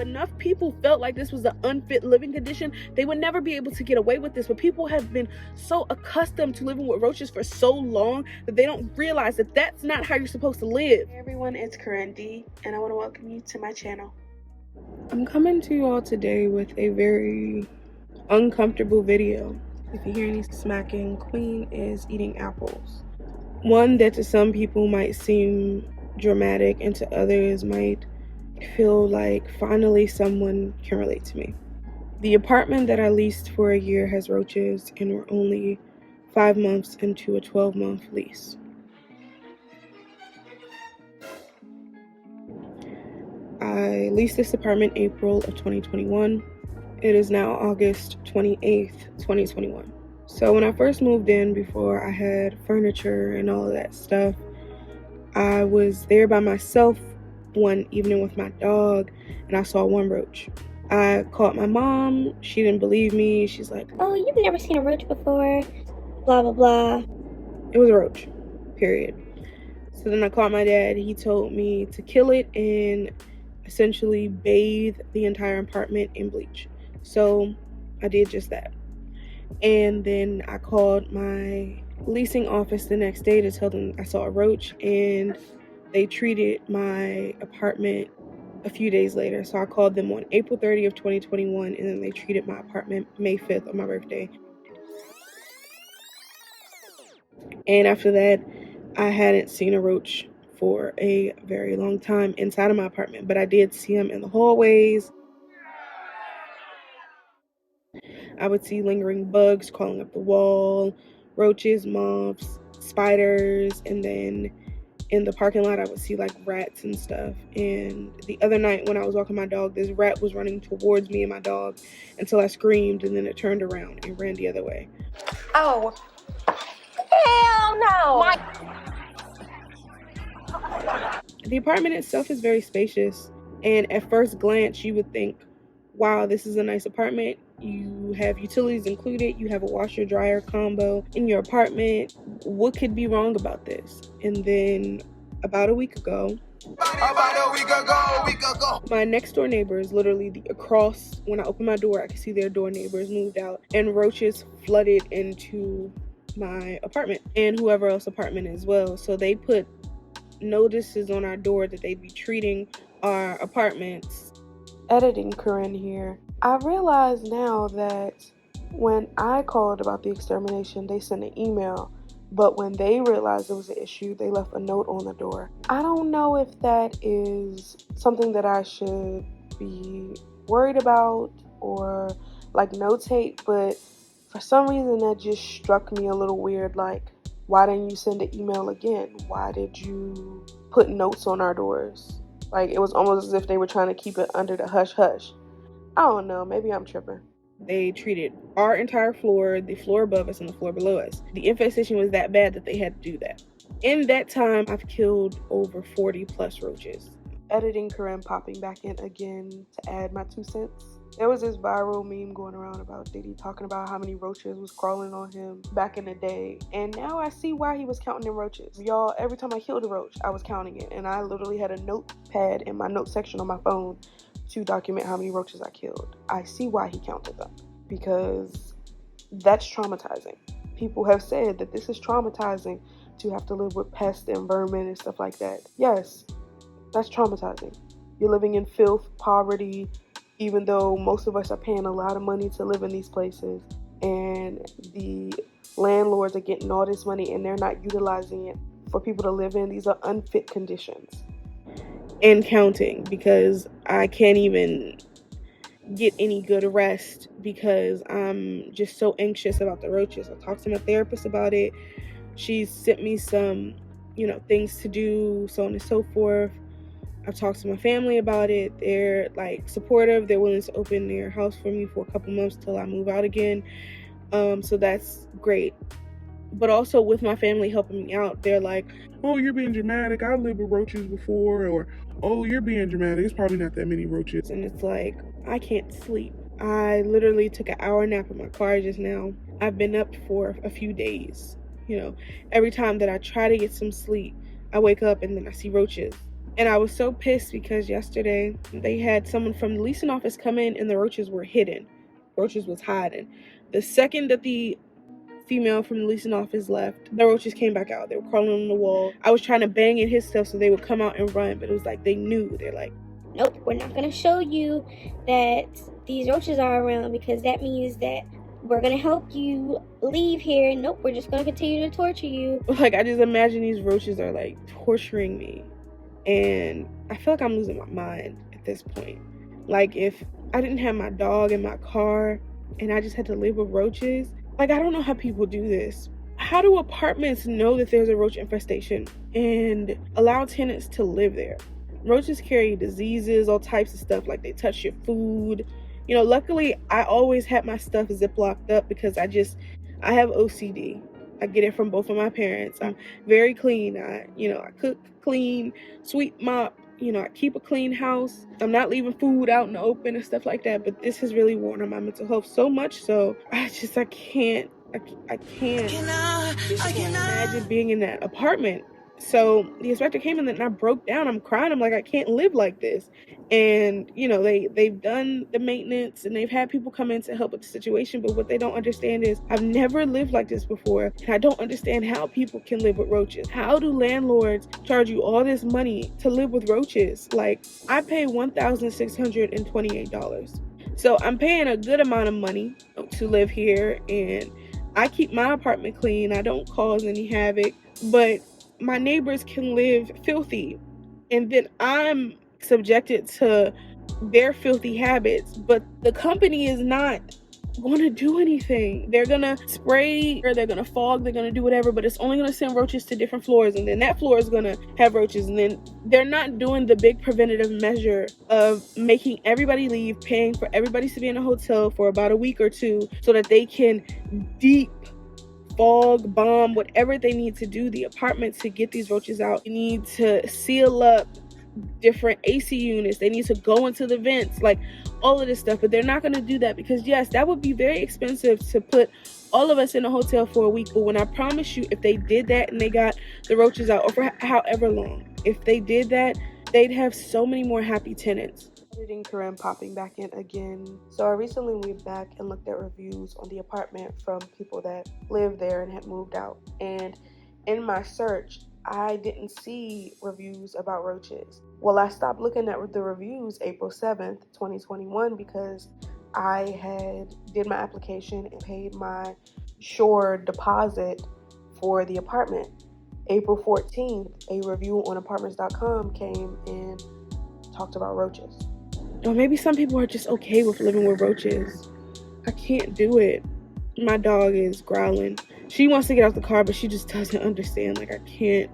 enough people felt like this was an unfit living condition, they would never be able to get away with this. But people have been so accustomed to living with roaches for so long that they don't realize that that's not how you're supposed to live. Hey everyone, it's Corinne D, and I want to welcome you to my channel. I'm coming to you all today with a very uncomfortable video. If you hear any smacking, Queen is eating apples. One that to some people might seem dramatic and to others might feel like finally someone can relate to me. The apartment that I leased for a year has roaches, and we're only 5 months into a 12-month lease. I leased this apartment April of 2021. It is now August 28th, 2021. So when I first moved in, before I had furniture and all of that stuff, I was there by myself one evening with my dog, and I saw one roach. I called my mom. She didn't believe me. She's like, "Oh, you've never seen a roach before, blah, blah, blah." It was a roach, period. So then I called my dad. He told me to kill it and essentially bathe the entire apartment in bleach. So I did just that. And then I called my leasing office the next day to tell them I saw a roach, and they treated my apartment a few days later. So I called them on April 30th, 2021, and then they treated my apartment May 5th on my birthday. And after that, I hadn't seen a roach for a very long time inside of my apartment, but I did see them in the hallways. I would see lingering bugs crawling up the wall, roaches, moths, spiders, and then in the parking lot I would see like rats and stuff. And the other night when I was walking my dog, this rat was running towards me and my dog until I screamed, and then it turned around and ran the other way. Oh, hell no! The apartment itself is very spacious, and at first glance you would think, wow, this is a nice apartment. You have utilities included, you have a washer dryer combo in your apartment. What could be wrong about this? And then about a week ago, my next door neighbors, literally across, when I opened my door I could see their door neighbors moved out, and roaches flooded into my apartment and whoever else's apartment as well. So they put notices on our door that they'd be treating our apartments. Editing Corinne here. I realize now that when I called about the extermination, they sent an email, but when they realized there was an issue, they left a note on the door. I don't know if that is something that I should be worried about or like notate, but for some reason that just struck me a little weird. Like, why didn't you send an email again? Why did you put notes on our doors? Like, it was almost as if they were trying to keep it under the hush-hush. I don't know, maybe I'm tripping. They treated our entire floor, the floor above us, and the floor below us. The infestation was that bad that they had to do that. In that time, I've killed over 40 plus roaches. Editing Corinne popping back in again to add my 2 cents. There was this viral meme going around about Diddy talking about how many roaches was crawling on him back in the day. And now I see why he was counting them roaches. Y'all, every time I killed a roach, I was counting it. And I literally had a notepad in my note section on my phone to document how many roaches I killed. I see why he counted them, because that's traumatizing. People have said that this is traumatizing to have to live with pests and vermin and stuff like that. Yes, that's traumatizing. You're living in filth, poverty, even though most of us are paying a lot of money to live in these places, and the landlords are getting all this money and they're not utilizing it for people to live in. These are unfit conditions. And counting, because I can't even get any good rest because I'm just so anxious about the roaches. I talked to my therapist about it. She's sent me some, things to do, so on and so forth. I've talked to my family about it. They're like supportive. They're willing to open their house for me for a couple months till I move out again. So that's great. But also with my family helping me out, they're like, "Oh, you're being dramatic. I've lived with roaches before," or, "Oh, you're being dramatic. It's probably not that many roaches." And it's like, I can't sleep. I literally took an hour nap in my car just now. I've been up for a few days. Every time that I try to get some sleep, I wake up and then I see roaches. And I was so pissed because yesterday they had someone from the leasing office come in and the roaches were hidden. Roaches was hiding. The second that the female from the leasing office left, the roaches came back out. They were crawling on the wall. I was trying to bang in his stuff so they would come out and run, but it was like they knew. They're like, nope, we're not going to show you that these roaches are around because that means that we're going to help you leave here. Nope, we're just going to continue to torture you. Like, I just imagine these roaches are like torturing me. And I feel like I'm losing my mind at this point. Like, if I didn't have my dog in my car and I just had to live with roaches, like, I don't know how people do this. How do apartments know that there's a roach infestation and allow tenants to live there? Roaches carry diseases, all types of stuff, like they touch your food. You know, luckily, I always had my stuff ziplocked up because I have OCD. I get it from both of my parents. I'm very clean. I cook, clean, sweep, mop. I keep a clean house. I'm not leaving food out in the open and stuff like that. But this has really worn on my mental health so much. So I can't imagine being in that apartment. So the inspector came in and I broke down. I'm crying. I'm like, I can't live like this. And, they've done the maintenance and they've had people come in to help with the situation. But what they don't understand is I've never lived like this before. And I don't understand how people can live with roaches. How do landlords charge you all this money to live with roaches? Like, I pay $1,628. So I'm paying a good amount of money to live here. And I keep my apartment clean. I don't cause any havoc. But my neighbors can live filthy, and then I'm subjected to their filthy habits, but the company is not going to do anything. They're going to spray, or they're going to fog, they're going to do whatever, but it's only going to send roaches to different floors, and then that floor is going to have roaches, and then they're not doing the big preventative measure of making everybody leave, paying for everybody to be in a hotel for about a week or two so that they can deep fog, bomb, whatever they need to do the apartment to get these roaches out. They need to seal up different AC units. They need to go into the vents, like all of this stuff. But they're not going to do that because, yes, that would be very expensive to put all of us in a hotel for a week. But when I promise you, if they did that and they got the roaches out, or for however long, if they did that, they'd have so many more happy tenants. Editing Corinne popping back in again. So I recently went back and looked at reviews on the apartment from people that lived there and had moved out. And in my search, I didn't see reviews about roaches. Well, I stopped looking at the reviews April 7th, 2021 because I did my application and paid my Shore deposit for the apartment. April 14th, a review on apartments.com came and talked about roaches. Or maybe some people are just okay with living with roaches. I can't do it. My dog is growling. She wants to get out the car, but she just doesn't understand. Like, I can't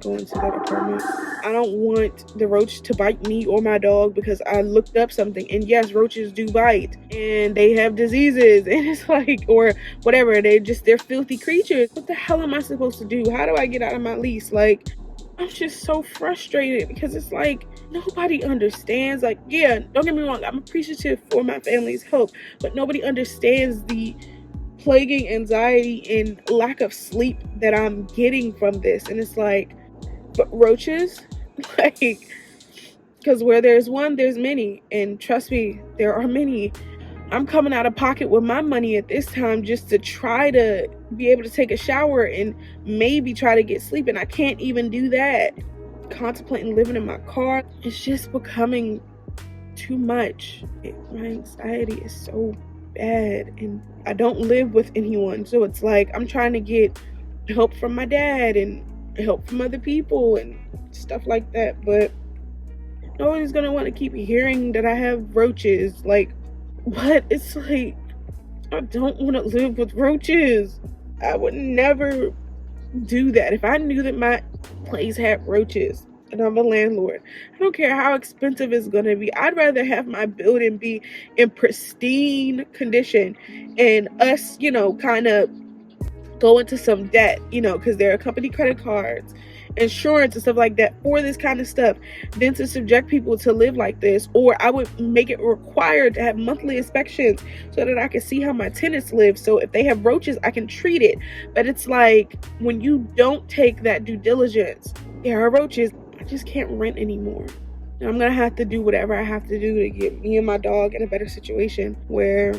go into that apartment. I don't want the roach to bite me or my dog because I looked up something. And yes, roaches do bite. And they have diseases. And it's like, or whatever. They're filthy creatures. What the hell am I supposed to do? How do I get out of my lease? Like, I'm just so frustrated because it's like nobody understands. Like, yeah, don't get me wrong, I'm appreciative for my family's help, but nobody understands the plaguing anxiety and lack of sleep that I'm getting from this. And it's like, but roaches, like, because where there's one, there's many. And trust me, there are many. I'm coming out of pocket with my money at this time just to try to be able to take a shower and maybe try to get sleep. And I can't even do that. Contemplating living in my car. It's just becoming too much. My anxiety is so bad. And I don't live with anyone. So it's like I'm trying to get help from my dad and help from other people and stuff like that. But nobody's going to want to keep hearing that I have roaches. Like, but it's like, I don't want to live with roaches. I would never do that. If I knew that my place had roaches and I'm a landlord, I don't care how expensive it's going to be. I'd rather have my building be in pristine condition and us, kind of go into some debt, because there are company credit cards, insurance and stuff like that for this kind of stuff, than to subject people to live like this. Or I would make it required to have monthly inspections so that I can see how my tenants live. So if they have roaches, I can treat it. But it's like when you don't take that due diligence, there are roaches. My just can't rent anymore. And I'm gonna have to do whatever I have to do to get me and my dog in a better situation where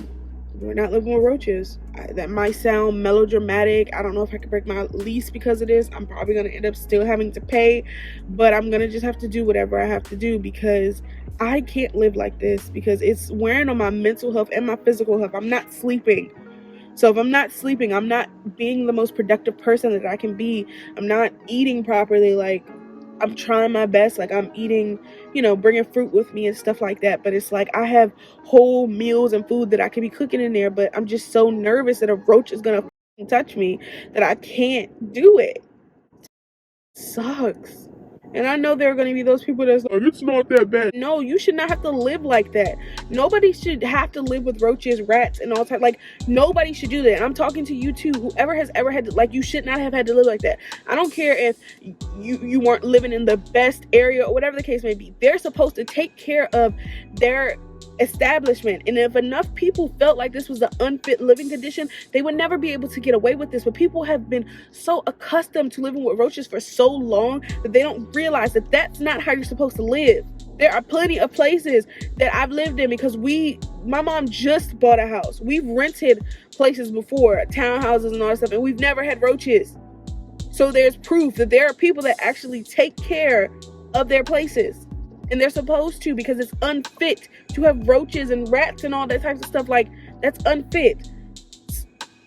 we're not living with roaches. That might sound melodramatic. I don't know if I could break my lease because of this. I'm probably gonna end up still having to pay, but I'm gonna just have to do whatever I have to do because I can't live like this, because it's wearing on my mental health and my physical health. I'm not sleeping. So if I'm not sleeping, I'm not being the most productive person that I can be. I'm not eating properly. Like, I'm trying my best. Like, I'm eating, bringing fruit with me and stuff like that. But it's like I have whole meals and food that I could be cooking in there, but I'm just so nervous that a roach is going to touch me that I can't do it. Sucks. And I know there are going to be those people that's like, it's not that bad. No, you should not have to live like that. Nobody should have to live with roaches, rats, and all type. Like, nobody should do that. And I'm talking to you too. Whoever has ever had to, like, you should not have had to live like that. I don't care if you weren't living in the best area or whatever the case may be. They're supposed to take care of their establishment, and if enough people felt like this was an unfit living condition, they would never be able to get away with this. But people have been so accustomed to living with roaches for so long that they don't realize that that's not how you're supposed to live. There are plenty of places that I've lived in because my mom just bought a house. We've rented places before, townhouses and all that stuff, and we've never had roaches. So there's proof that there are people that actually take care of their places. And they're supposed to, because it's unfit to have roaches and rats and all that types of stuff. Like, that's unfit.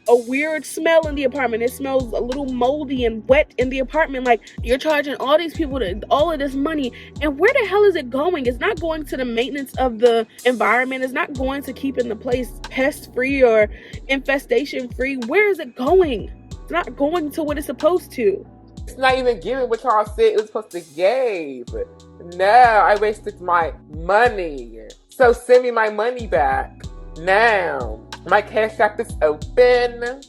A weird smell in the apartment. It smells a little moldy and wet in the apartment. Like, you're charging all these people all of this money, and where the hell is it going? It's not going to the maintenance of the environment. It's not going to keeping the place pest free or infestation free. Where is it going? It's not going to what it's supposed to. It's not even giving what y'all said it was supposed to give. No, I wasted my money. So send me my money back now. My Cash App is open.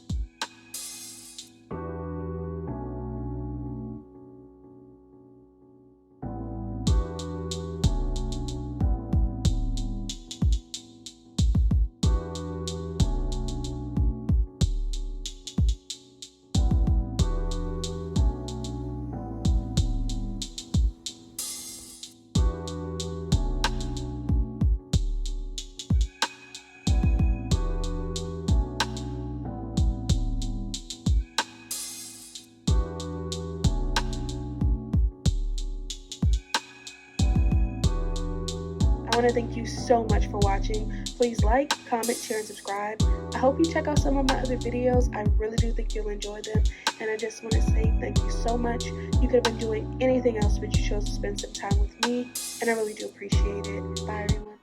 I want to thank you so much for watching. Please like, comment, share, and subscribe. I hope you check out some of my other videos. I really do think you'll enjoy them. And I just want to say thank you so much. You could have been doing anything else, but you chose to spend some time with me. And I really do appreciate it. Bye, everyone.